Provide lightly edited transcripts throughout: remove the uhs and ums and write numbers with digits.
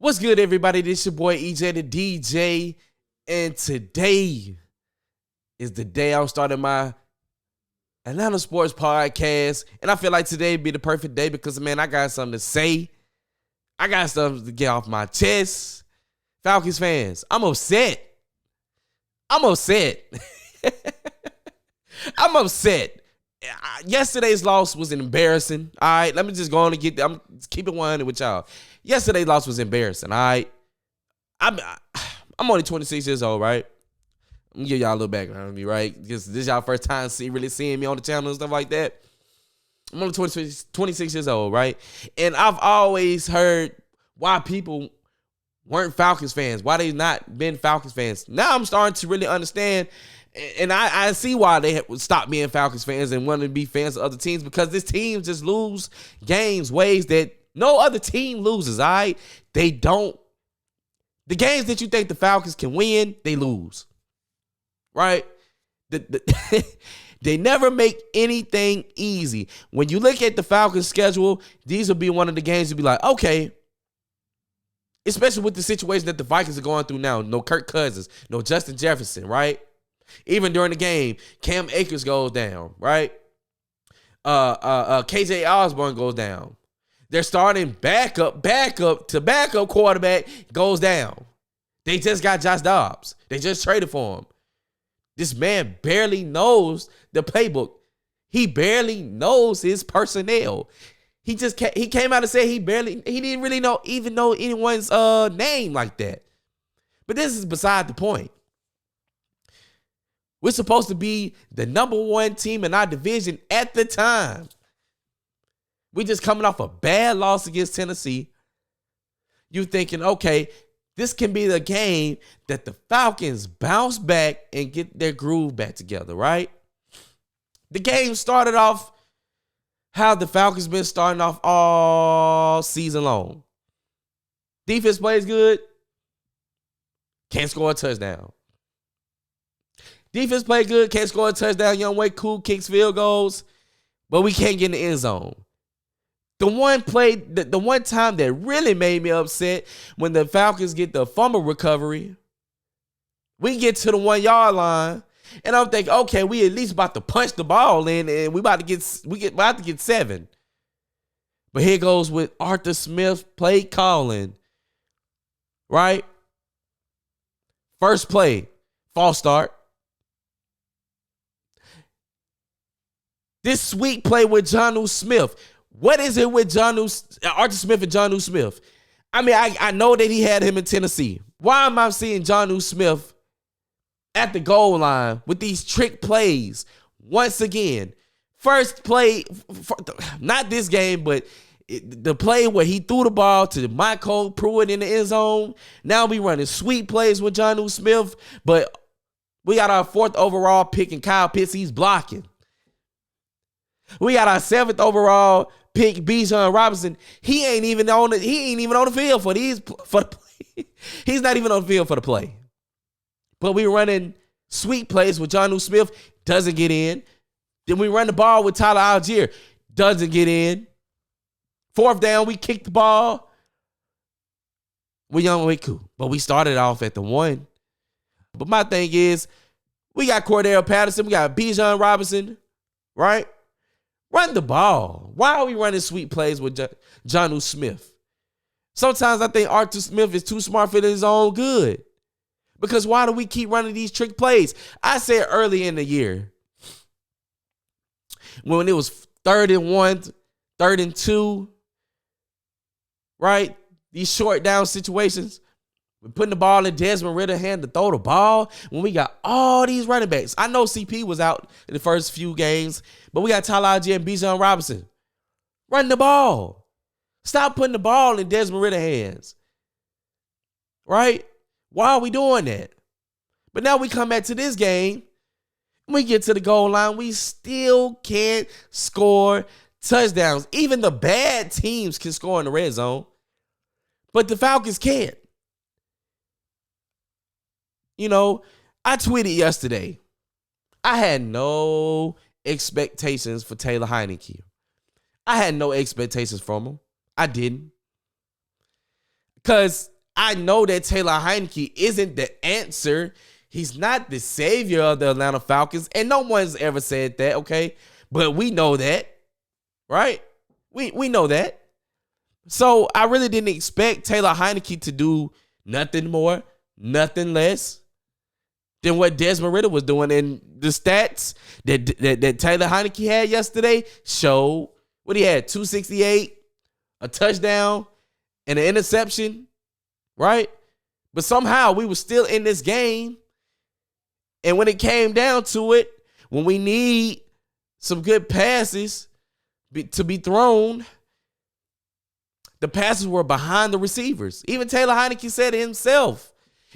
What's good, everybody? This your boy EJ the DJ, and today is the day I'm starting my Atlanta Sports Podcast, and I feel like today be the perfect day because, man, I got something to say. I got something to get off my chest. Falcons fans, I'm upset. I'm upset. Yesterday's loss was embarrassing. All right, let me just go on and I'm keeping 100 with y'all. Yesterday's loss was embarrassing. All right, I'm only 26 years old, right? I'm gonna give y'all a little background on me, right? Because this is y'all first time really seeing me on the channel and stuff like that. I'm only 26 years old, right? And I've always heard why people weren't Falcons fans, why they not been Falcons fans. Now I'm starting to really understand, and I see why they stopped being Falcons fans and wanted to be fans of other teams, because this team just lose games ways that no other team loses, all right? They don't. The games that you think the Falcons can win, they lose, right? They never make anything easy. When you look at the Falcons' schedule, these will be one of the games you'll be like, okay, especially with the situation that the Vikings are going through now. No Kirk Cousins, no Justin Jefferson, right? Even during the game, Cam Akers goes down, right? KJ Osborne goes down. They're starting backup quarterback goes down. They just got Josh Dobbs. They just traded for him. This man barely knows the playbook. He barely knows his personnel. He came out and said he didn't really know anyone's name like that. But this is beside the point. We're supposed to be the number one team in our division at the time. We just coming off a bad loss against Tennessee. You thinking, okay, this can be the game that the Falcons bounce back and get their groove back together, right? The game started off how the Falcons been starting off all season long. Defense plays good. Can't score a touchdown. Defense play good. Can't score a touchdown. Young Way Cool kicks field goals. But we can't get in the end zone. The one time that really made me upset, when the Falcons get the fumble recovery, we get to the 1 yard line, and I'm thinking, okay, we at least about to punch the ball in, and we about to get 7. But here goes with Arthur Smith play calling, right? First play, false start. This sweet play with Jonnu Smith. What is it with Arthur Smith and Jonnu Smith? I mean, I know that he had him in Tennessee. Why am I seeing Jonnu Smith at the goal line with these trick plays once again? First play, not this game, but the play where he threw the ball to Michael Pruitt in the end zone. Now we running sweet plays with Jonnu Smith, but we got our 4th overall pick and Kyle Pitts. He's blocking. We got our 7th overall pick, Bijan Robinson. He ain't even on the field for the play. He's not even on the field for the play. But we running sweet plays with Jonnu Smith, doesn't get in. Then we run the ball with Tyler Algier, doesn't get in. 4th down, we kick the ball. We're young and cool. But we started off at the 1. But my thing is, we got Cordell Patterson, we got Bijan Robinson, right? Run the ball. Why are we running sweet plays with Jonnu Smith? Sometimes I think Arthur Smith is too smart for his own good. Because why do we keep running these trick plays? I said early in the year, when it was 3rd and 1, 3rd and 2, right? These short down situations. We're putting the ball in Desmond Ridder's hand to throw the ball when we got all these running backs. I know CP was out in the first few games, but we got Tyler Algier and Bijan Robinson. Run the ball. Stop putting the ball in Desmond Ridder's hands. Right? Why are we doing that? But now we come back to this game. We get to the goal line. We still can't score touchdowns. Even the bad teams can score in the red zone, but the Falcons can't. You know, I tweeted yesterday, I had no expectations for Taylor Heinicke. I had no expectations from him. I didn't. Because I know that Taylor Heineke isn't the answer. He's not the savior of the Atlanta Falcons, and no one's ever said that, okay? But we know that, right? We know that. So I really didn't expect Taylor Heineke to do nothing more, nothing less than what Desmond Ridder was doing. And the stats that Taylor Heineke had yesterday showed what he had: 268, a touchdown, and an interception, right? But somehow we were still in this game. And when it came down to it, when we need some good passes to be thrown, the passes were behind the receivers. Even Taylor Heineke said it himself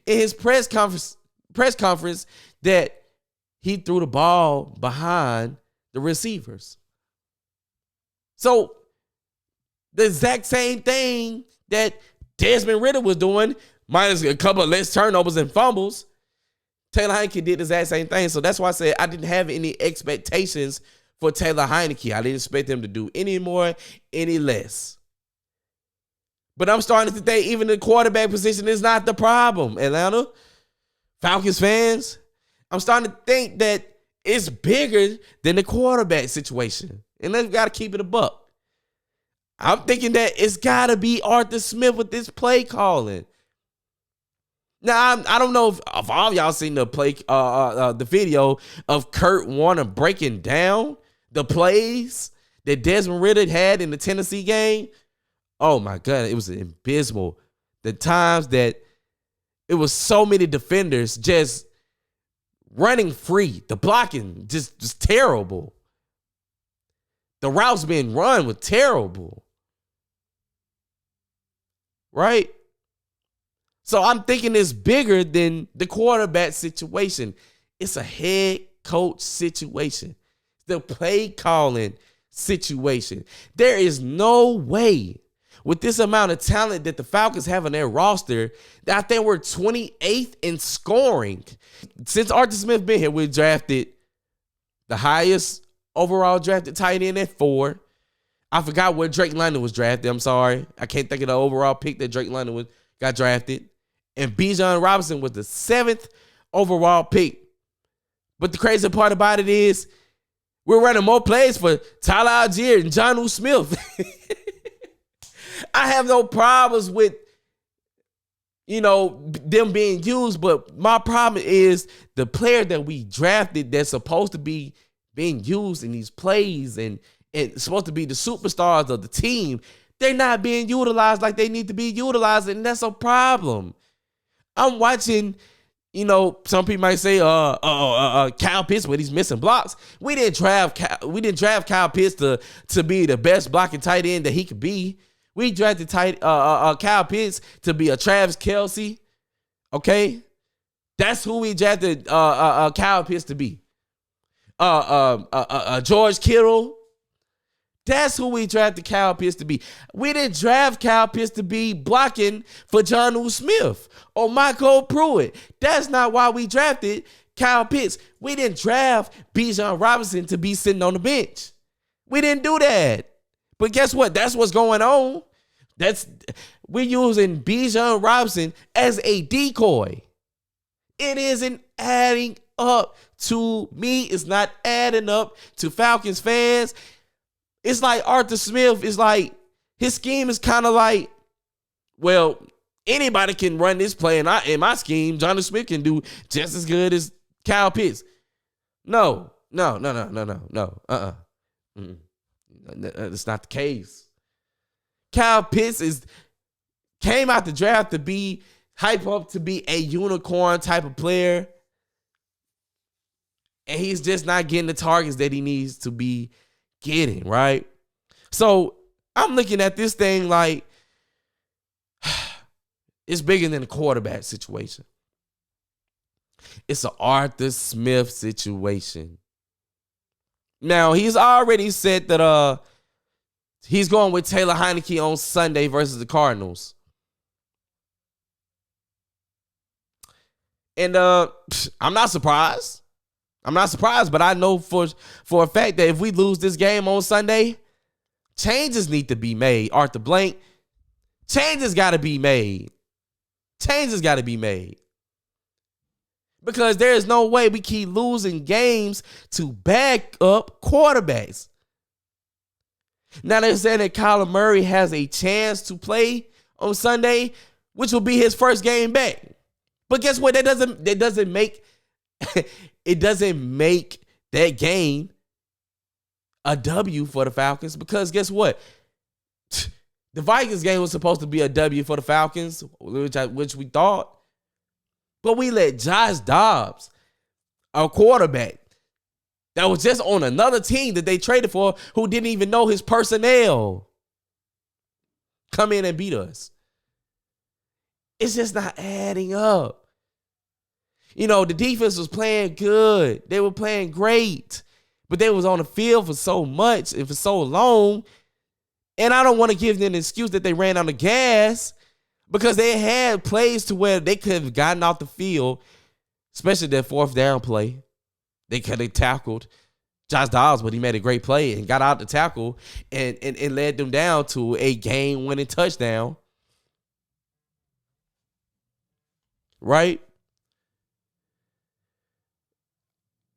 in his press conference that he threw the ball behind the receivers. So the exact same thing that Desmond Ridder was doing, minus a couple of less turnovers and fumbles, Taylor Heineke did the exact same thing. So that's why I said I didn't have any expectations for Taylor Heineke. I didn't expect him to do any more, any less. But I'm starting to think even the quarterback position is not the problem, Atlanta Falcons fans. I'm starting to think that it's bigger than the quarterback situation. And they've got to keep it a buck. I'm thinking that it's got to be Arthur Smith with this play calling. Now, I don't know if all y'all seen the play, the video of Kurt Warner breaking down the plays that Desmond Ridder had in the Tennessee game. Oh my God, it was abysmal. The times that it was so many defenders just running free. The blocking just terrible. The routes being run were terrible. Right? So I'm thinking it's bigger than the quarterback situation. It's a head coach situation. The play calling situation. There is no way with this amount of talent that the Falcons have on their roster that I think we're 28th in scoring. Since Arthur Smith been here, we drafted the highest overall drafted tight end at 4. I forgot where Drake London was drafted. I'm sorry. I can't think of the overall pick that Drake London got drafted. And Bijan Robinson was the 7th overall pick. But the crazy part about it is we're running more plays for Tyler Algier and Jonnu Smith. I have no problems with, them being used, but my problem is the player that we drafted that's supposed to be being used in these plays and supposed to be the superstars of the team, they're not being utilized like they need to be utilized, and that's a problem. I'm watching, some people might say, Kyle Pitts, but he's missing blocks. We didn't draft Kyle Pitts to be the best blocking tight end that he could be. We drafted Kyle Pitts to be a Travis Kelce. Okay, that's who we drafted Kyle Pitts to be. George Kittle. That's who we drafted Kyle Pitts to be. We didn't draft Kyle Pitts to be blocking for Jonnu Smith or Michael Pruitt. That's not why we drafted Kyle Pitts. We didn't draft Bijan Robinson to be sitting on the bench. We didn't do that. But guess what? That's what's going on. We're using Bijan Robinson as a decoy. It isn't adding up to me. It's not adding up to Falcons fans. It's like Arthur Smith is like, his scheme is kind of like, well, anybody can run this play, and in my scheme, Jonnu Smith can do just as good as Kyle Pitts. No. That's not the case. Kyle Pitts came out the draft to be hyped up to be a unicorn type of player, and he's just not getting the targets that he needs to be getting, right? So I'm looking at this thing like it's bigger than the quarterback situation. It's an Arthur Smith situation. Now, he's already said that he's going with Taylor Heineke on Sunday versus the Cardinals. And I'm not surprised. But I know for a fact that if we lose this game on Sunday, changes need to be made. Arthur Blank, changes got to be made. Changes got to be made. Because there is no way we keep losing games to backup quarterbacks. Now they're saying that Kyler Murray has a chance to play on Sunday, which will be his first game back. But guess what? That doesn't make it doesn't make that game a W for the Falcons, because guess what? The Vikings game was supposed to be a W for the Falcons, which we thought. But we let Josh Dobbs, a quarterback that was just on another team that they traded for, who didn't even know his personnel, come in and beat us. It's just not adding up. You know, the defense was playing good. They were playing great. But they was on the field for so much and for so long. And I don't want to give them an excuse that they ran on the gas, because they had plays to where they could have gotten off the field, especially that fourth down play. They could have tackled Josh Dobbs, but he made a great play and got out the tackle and led them down to a game-winning touchdown. Right?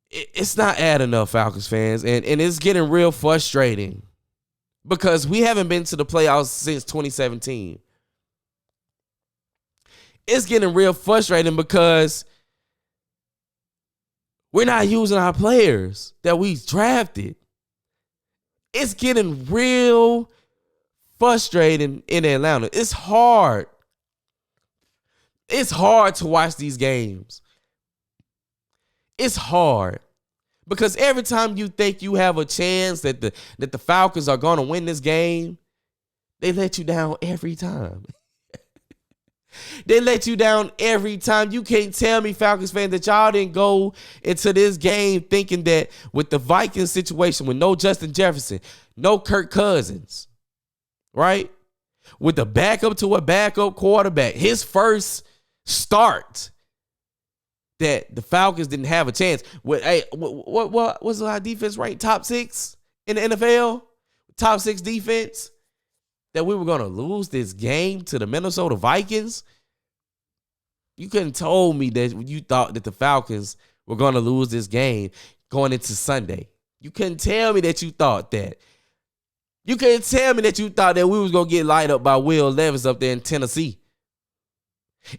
It's not adding up, Falcons fans, and it's getting real frustrating because we haven't been to the playoffs since 2017. It's getting real frustrating because we're not using our players that we drafted. It's getting real frustrating in Atlanta. It's hard. It's hard to watch these games. It's hard because every time you think you have a chance that the Falcons are going to win this game, they let you down every time. They let you down every time. You can't tell me, Falcons fans, that y'all didn't go into this game thinking that with the Vikings situation, with no Justin Jefferson, no Kirk Cousins, right? With the backup to a backup quarterback, his first start, that the Falcons didn't have a chance. What was our defense ranked? Top 6 in the NFL? Top 6 defense? That we were going to lose this game to the Minnesota Vikings? You couldn't have told me that you thought that the Falcons were going to lose this game going into Sunday. You couldn't tell me that you thought that. You couldn't tell me that you thought that we was going to get light up by Will Levis up there in Tennessee.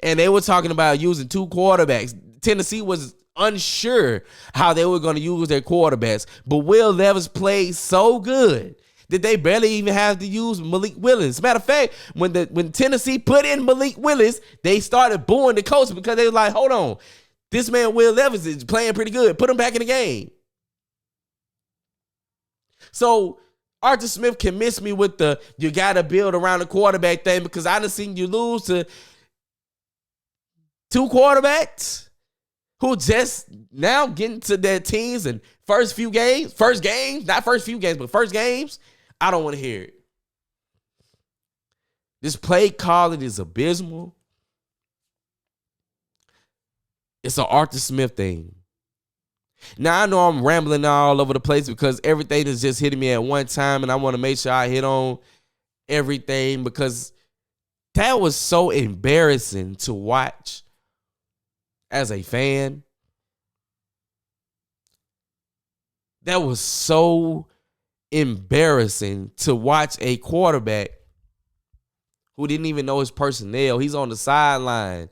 And they were talking about using 2 quarterbacks. Tennessee was unsure how they were going to use their quarterbacks. But Will Levis played so good that they barely even have to use Malik Willis. Matter of fact, when Tennessee put in Malik Willis, they started booing the coach because they were like, hold on, this man Will Levis is playing pretty good. Put him back in the game. So Arthur Smith can miss me with the you got to build around the quarterback thing, because I done seen you lose to 2 quarterbacks who just now getting to their teams and first games. I don't want to hear it. This play calling is abysmal. It's an Arthur Smith thing. Now, I know I'm rambling all over the place because everything is just hitting me at one time, and I want to make sure I hit on everything because that was so embarrassing to watch as a fan. That was so embarrassing to watch a quarterback who didn't even know his personnel. He's on the sideline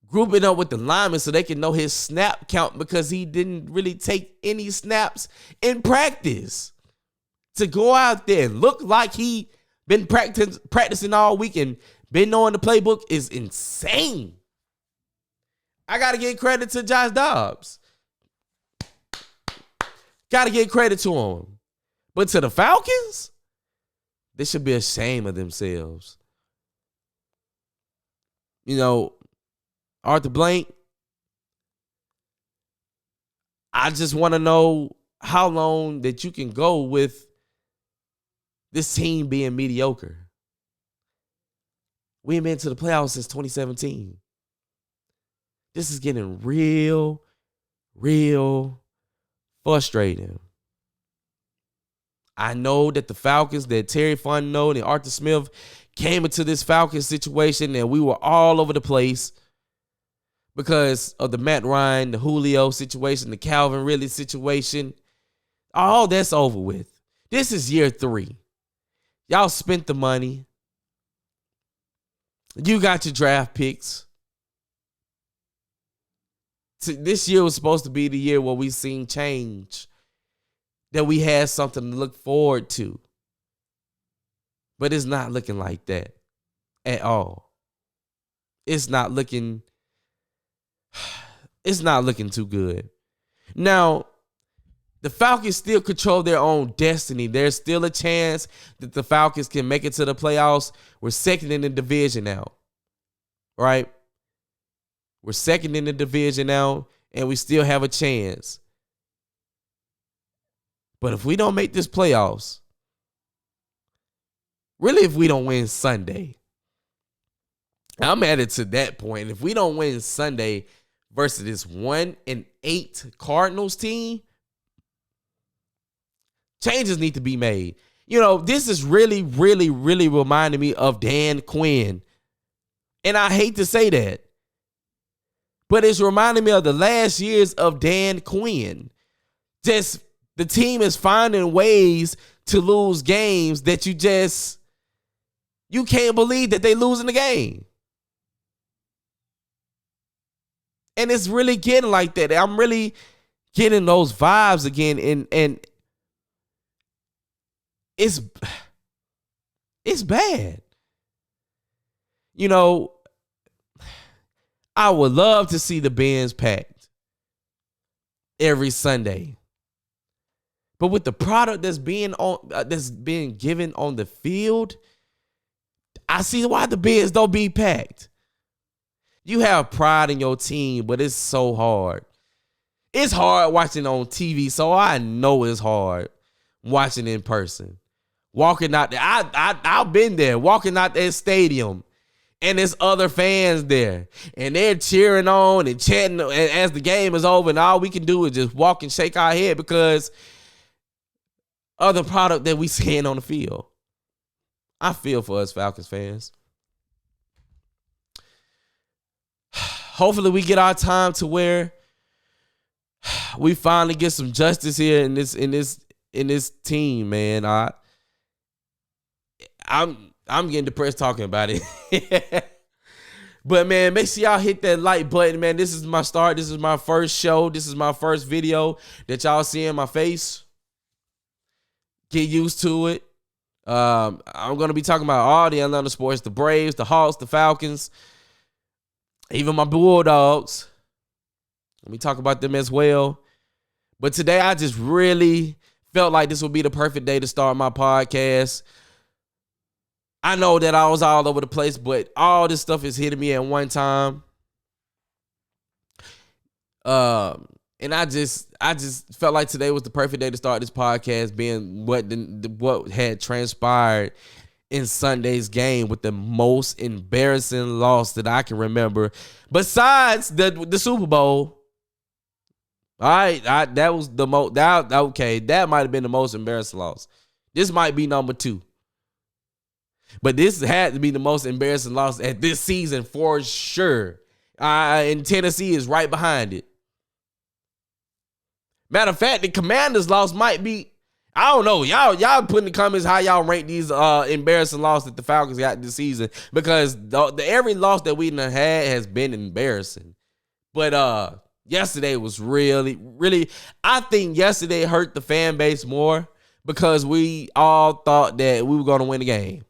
grouping up with the linemen so they can know his snap count, because he didn't really take any snaps in practice. To go out there and look like he been practicing all week and been knowing the playbook is insane. I got to give credit to Josh Dobbs. Got to give credit to him. But to the Falcons, they should be ashamed of themselves. You know, Arthur Blank, I just want to know how long that you can go with this team being mediocre. We ain't been to the playoffs since 2017. This is getting real frustrating. I know that the Falcons, that Terry Fontenot and Arthur Smith came into this Falcons situation and we were all over the place because of the Matt Ryan, the Julio situation, the Calvin Ridley situation. All that's over with. This is year 3. Y'all spent the money. You got your draft picks. This year was supposed to be the year where we seen change, that we had something to look forward to. But it's not looking like that at all. It's not looking too good. Now, the Falcons still control their own destiny. There's still a chance that the Falcons can make it to the playoffs. We're second in the division now, right? We're second in the division now, and we still have a chance. But if we don't make this playoffs, really if we don't win Sunday, I'm added to that point. If we don't win Sunday versus this 1-8 Cardinals team, changes need to be made. You know, this is really, really, really reminding me of Dan Quinn. And I hate to say that, but it's reminding me of the last years of Dan Quinn. Just the team is finding ways to lose games that you can't believe that they losing the game. And it's really getting like that. I'm really getting those vibes again. And it's bad. You know, I would love to see the bins packed every Sunday. But with the product that's being given on the field, I see why the bins don't be packed. You have pride in your team, but it's so hard. It's hard watching on TV, so I know it's hard watching in person. Walking out there, I've been there, walking out that stadium, and there's other fans there, and they're cheering on and chanting as the game is over, and all we can do is just walk and shake our head because of the product that we seeing on the field. I feel for us Falcons fans. Hopefully we get our time to where we finally get some justice here in this team, man. I'm getting depressed talking about it. But man, make sure y'all hit that like button, man. This is my start. This is my first show. This is my first video that y'all see in my face. Get used to it. I'm going to be talking about all the Atlanta sports, the Braves, the Hawks, the Falcons, even my Bulldogs. Let me talk about them as well. But today I just really felt like this would be the perfect day to start my podcast. I know that I was all over the place, but all this stuff is hitting me at one time. And I just felt like today was the perfect day to start this podcast, being what had transpired in Sunday's game with the most embarrassing loss that I can remember, besides the Super Bowl. All right, that was the most. Okay, that might have been the most embarrassing loss. This might be number 2. But this had to be the most embarrassing loss at this season for sure. And Tennessee is right behind it. Matter of fact, the Commanders loss might be, I don't know. Y'all put in the comments how y'all rank these embarrassing losses that the Falcons got this season, because every loss that we done had has been embarrassing. But yesterday was really, really, I think yesterday hurt the fan base more because we all thought that we were going to win the game.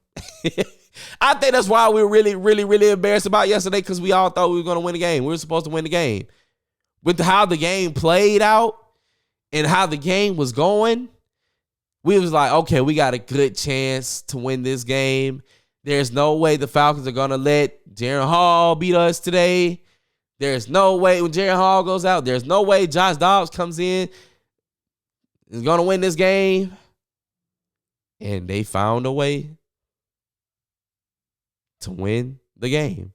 I think that's why we were really, really, really embarrassed about yesterday, because we all thought we were going to win the game. We were supposed to win the game. With how the game played out and how the game was going, we was like, okay, we got a good chance to win this game. There's no way the Falcons are going to let Jaren Hall beat us today. There's no way when Jaren Hall goes out, there's no way Josh Dobbs comes in is going to win this game. And they found a way to win the game.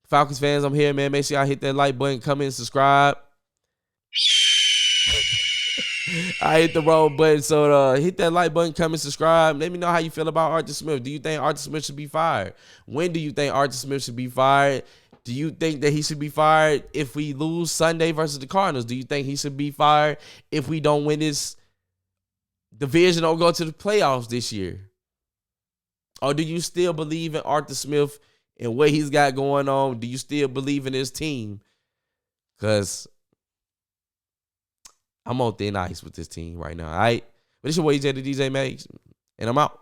Falcons fans, I'm here, man. Make sure y'all hit that like button, comment, and subscribe. I hit the wrong button. So hit that like button, comment, subscribe. Let me know how you feel about Arthur Smith. Do you think Arthur Smith should be fired? When do you think Arthur Smith should be fired? Do you think that he should be fired if we lose Sunday versus the Cardinals? Do you think he should be fired if we don't win this division or go to the playoffs this year? Or do you still believe in Arthur Smith and what he's got going on? Do you still believe in his team? Because I'm on thin ice with this team right now. All right. But it's your boy, EJ the DJ Max, and I'm out.